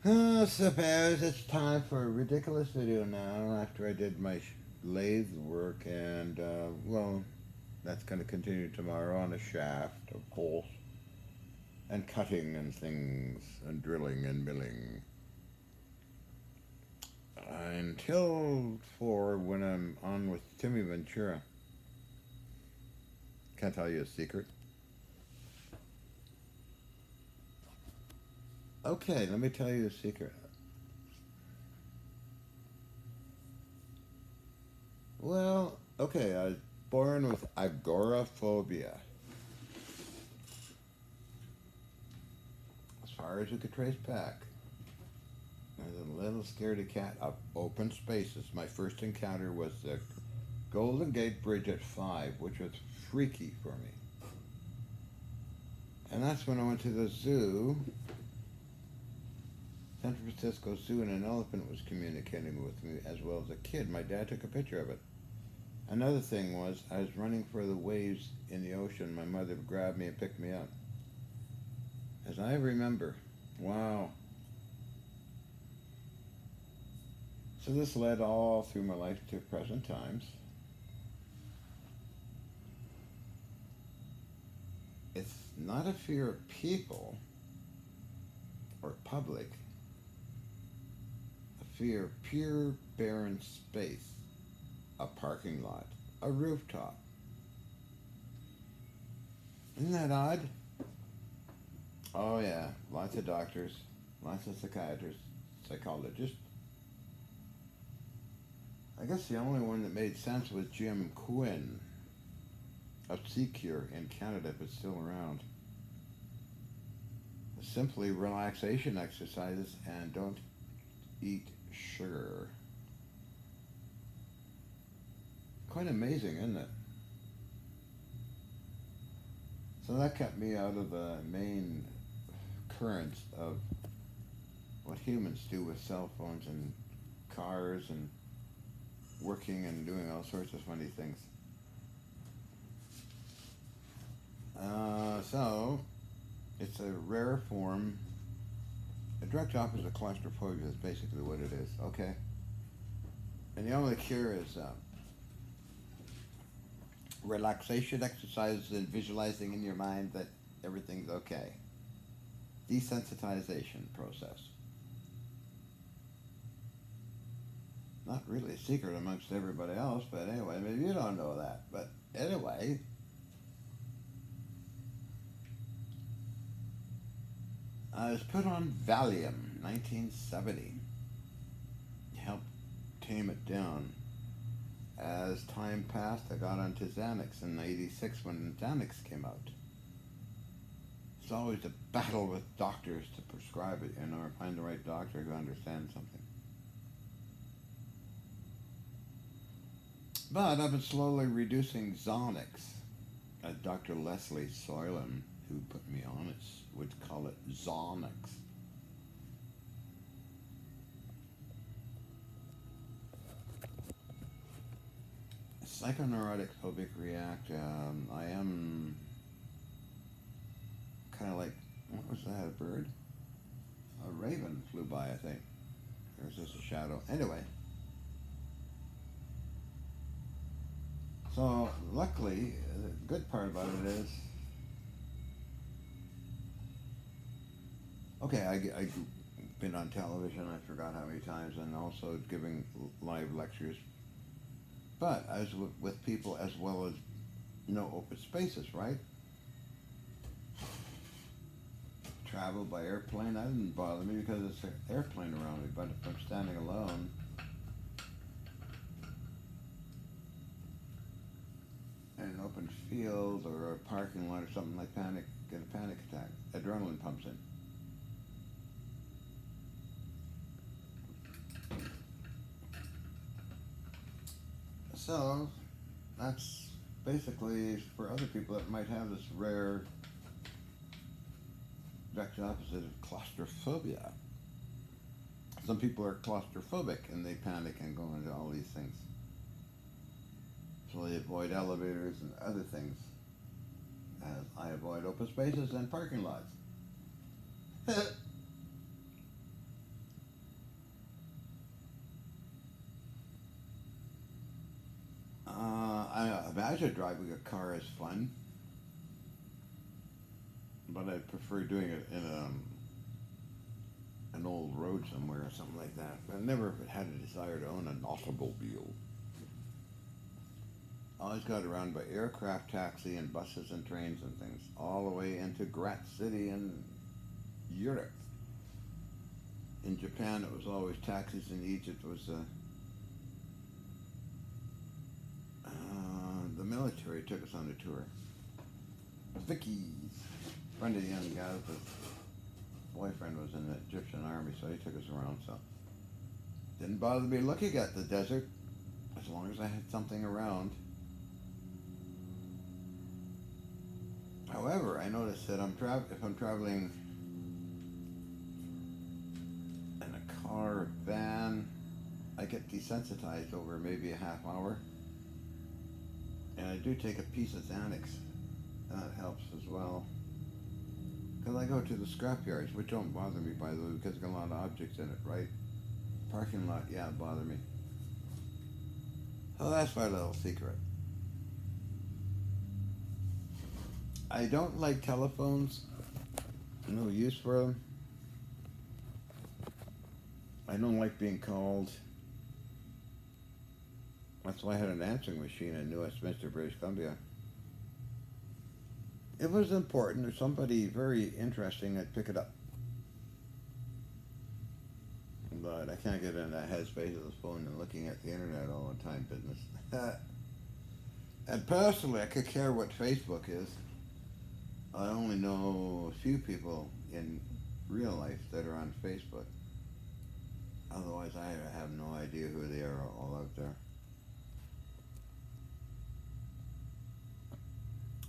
Suppose it's time for a ridiculous video now after I did my lathe work and, well, that's going to continue tomorrow on a shaft, of course, and cutting and things, and drilling and milling. Until 4 when I'm on with Timmy Ventura. Can't tell you a secret. Okay, let me tell you a secret. Well, okay, I was born with agoraphobia. As far as you could trace back. I was a little scaredy cat of open spaces. My first encounter was the Golden Gate Bridge at 5, which was freaky for me. And that's when I went to the zoo, San Francisco Zoo, and an elephant was communicating with me as well as a kid. My dad took a picture of it. Another thing was, I was running for the waves in the ocean. My mother grabbed me and picked me up. As I remember, wow. So this led all through my life to present times. It's not a fear of people or public, a fear of pure barren space, a parking lot, a rooftop. Isn't that odd? Oh yeah, lots of doctors, lots of psychiatrists, psychologists. I guess the only one that made sense was Jim Quinn of Secure in Canada, if it's still around. Simply relaxation exercises and don't eat sugar. Quite amazing, isn't it? So that kept me out of the main currents of what humans do with cell phones and cars and working and doing all sorts of funny things. So, it's a rare form. A direct opposite of claustrophobia is basically what it is, okay? And the only cure is relaxation exercises and visualizing in your mind that everything's okay. Desensitization process. Not really a secret amongst everybody else, but anyway, maybe you don't know that. But anyway, I was put on Valium, 1970. Helped tame it down. As time passed, I got onto Xanax in '86 when Xanax came out. It's always a battle with doctors to prescribe it, or find the right doctor who understands something. But I've been slowly reducing Xanax, as Dr. Leslie Soylent, who put me on it, would call it Xanax. Psychoneurotic phobic react. I am kind of like, what was that, a bird? A raven flew by, I think. Or is this a shadow? Anyway. So, luckily, the good part about it is, okay, I've been on television, I forgot how many times, and also giving live lectures. But I was with people as well as no open spaces, right? Travel by airplane, that didn't bother me because it's an airplane around me, but if I'm standing alone, in an open field or a parking lot or something, like get a panic attack. Adrenaline pumps in. So that's basically for other people that might have this rare direct opposite of claustrophobia. Some people are claustrophobic and they panic and go into all these things. So they avoid elevators and other things, as I avoid open spaces and parking lots. I imagine driving a car is fun, but I prefer doing it in an old road somewhere or something like that. I never had a desire to own an automobile. I always got around by aircraft taxi and buses and trains and things, all the way into Graz City in Europe. In Japan, it was always taxis. In Egypt, it was the military took us on a tour. Vicky's friend of the young guy, his boyfriend was in the Egyptian army, so he took us around. So didn't bother me looking at the desert as long as I had something around. However, I noticed that if I'm traveling in a car or van, I get desensitized over maybe a half hour. And I do take a piece of Xanax, and that helps as well. Because I go to the scrap yards, which don't bother me, by the way, because there's a lot of objects in it, right? Parking lot, yeah, bother me. So that's my little secret. I don't like telephones. No use for them. I don't like being called. That's why I had an answering machine in New Westminster, British Columbia. If it was important or somebody very interesting, I'd pick it up. But I can't get in that headspace of the phone and looking at the internet all the time business. And personally, I could care what Facebook is. I only know a few people in real life that are on Facebook. Otherwise, I have no idea who they are all out there.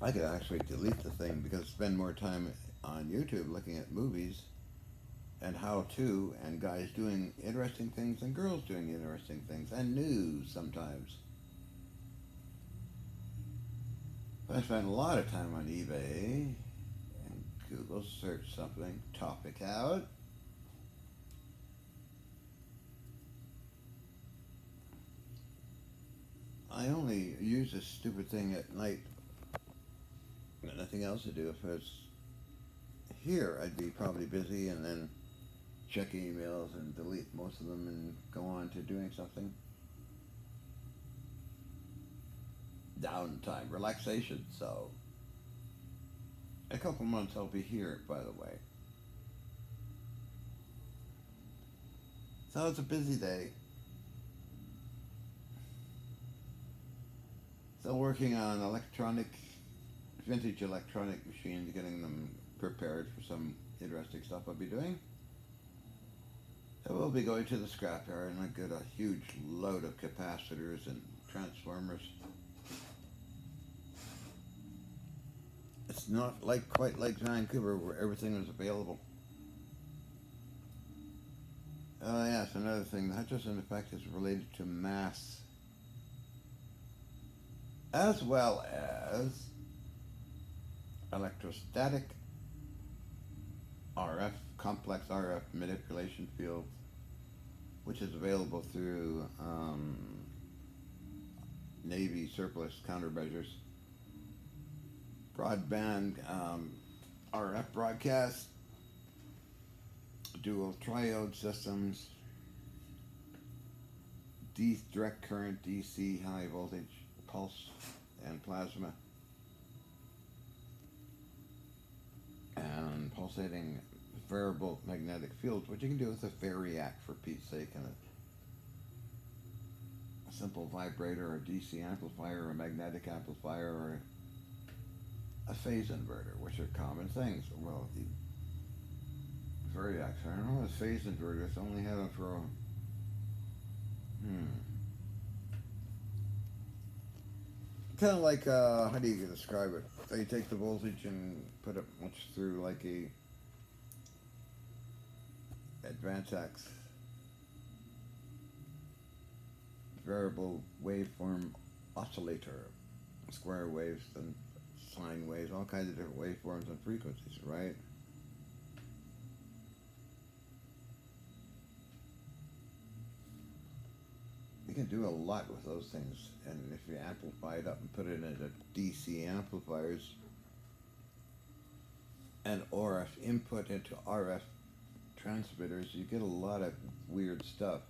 I could actually delete the thing because I spend more time on YouTube looking at movies and how to, and guys doing interesting things and girls doing interesting things, and news sometimes. But I spend a lot of time on eBay and Google, search something, topic out. I only use this stupid thing at night. Got nothing else to do. If I was here, I'd be probably busy and then check emails and delete most of them and go on to doing something. Downtime, relaxation. So a couple months I'll be here, by the way. So it's a busy day. Still working on vintage electronic machines, getting them prepared for some interesting stuff I'll be doing. So we'll be going to the scrapyard and I get a huge load of capacitors and transformers. It's not quite like Vancouver where everything is available. Oh yes, another thing, the Hutchison effect is related to mass as well as electrostatic RF, complex RF manipulation field, which is available through Navy surplus countermeasures, broadband RF broadcast, dual triode systems, direct current, DC, high voltage, pulse, and plasma, and pulsating variable magnetic fields, which you can do with a variac for Pete's sake, and a simple vibrator, or a DC amplifier, or a magnetic amplifier, or a phase inverter, which are common things. Well, the variacs, I don't know, the phase inverters only have them for kind of like, how do you describe it? So you take the voltage and put it much through like a Advantax variable waveform oscillator, square waves and sine waves, all kinds of different waveforms and frequencies, right? You can do a lot with those things, and if you amplify it up and put it into DC amplifiers and RF input into RF transmitters, you get a lot of weird stuff.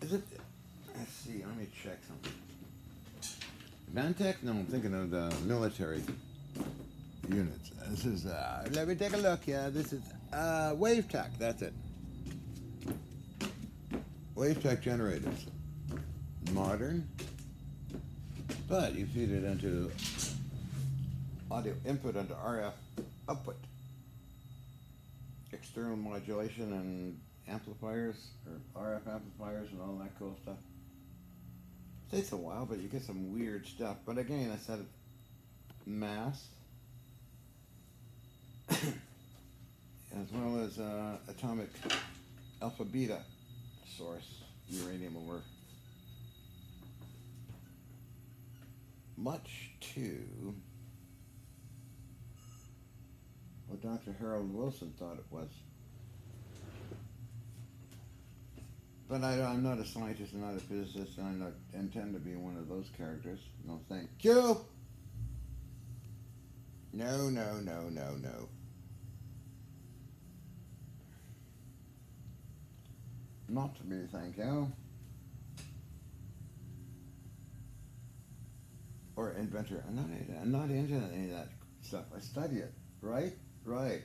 Is it? Let's see. Let me check something. Vantech? No, I'm thinking of the military units. This is. Let me take a look. Yeah, this is WaveTech. That's it. WaveTech generators. Modern, but you feed it into audio input into RF output. External modulation and amplifiers, or RF amplifiers and all that cool stuff. It takes a while, but you get some weird stuff. But again, I said mass, as well as atomic alpha beta source uranium ore. Much to what Dr. Harold Wilson thought it was. But I'm not a scientist, I'm not a physicist, and I don't intend to be one of those characters. No, thank you. No, no, no, no, no. Not to be, thank you. Or inventor. I'm not into any of that stuff. I study it. Right? Right.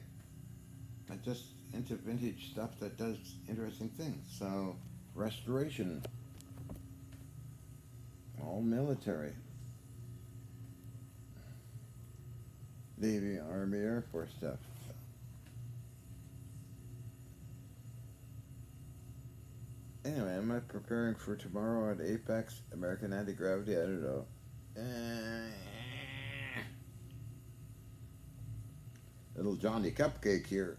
I'm just into vintage stuff that does interesting things. So, restoration. All military. Navy, Army, Air Force stuff. Anyway, am I preparing for tomorrow at Apex, American Anti-Gravity? I don't know. Little Johnny Cupcake here.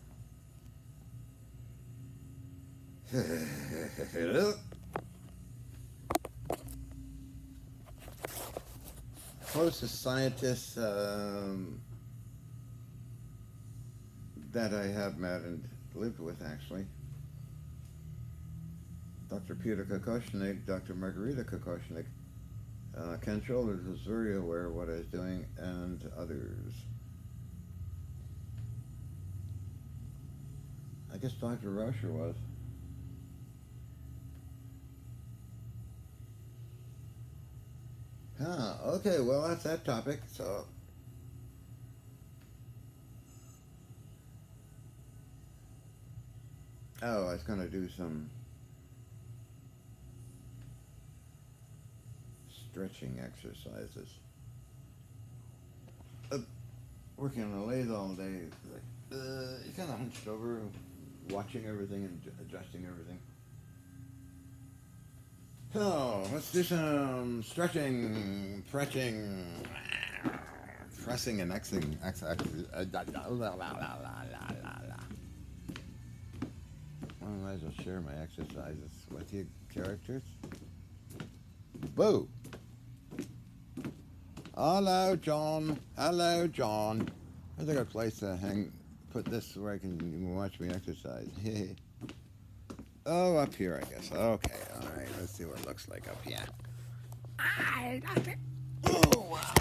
Closest scientist that I have met and lived with, actually. Dr. Peter Kokoshnik, Dr. Margarita Kokoshnik. Ken Shoulders was very aware of what I was doing, and others. I guess Dr. Rusher was. Huh, okay, well, that's that topic, so. Oh, I was going to do some stretching exercises. Working on a lathe all day, you're kind of hunched over, watching everything and adjusting everything. So, let's do some stretching, pressing and Xing. Well, I might as well share my exercises with you, characters. Boo! Hello, John. Hello, John. I think a place to put this where I can watch me exercise. Oh, up here, I guess. Okay, all right. Let's see what it looks like up here. Oh, wow.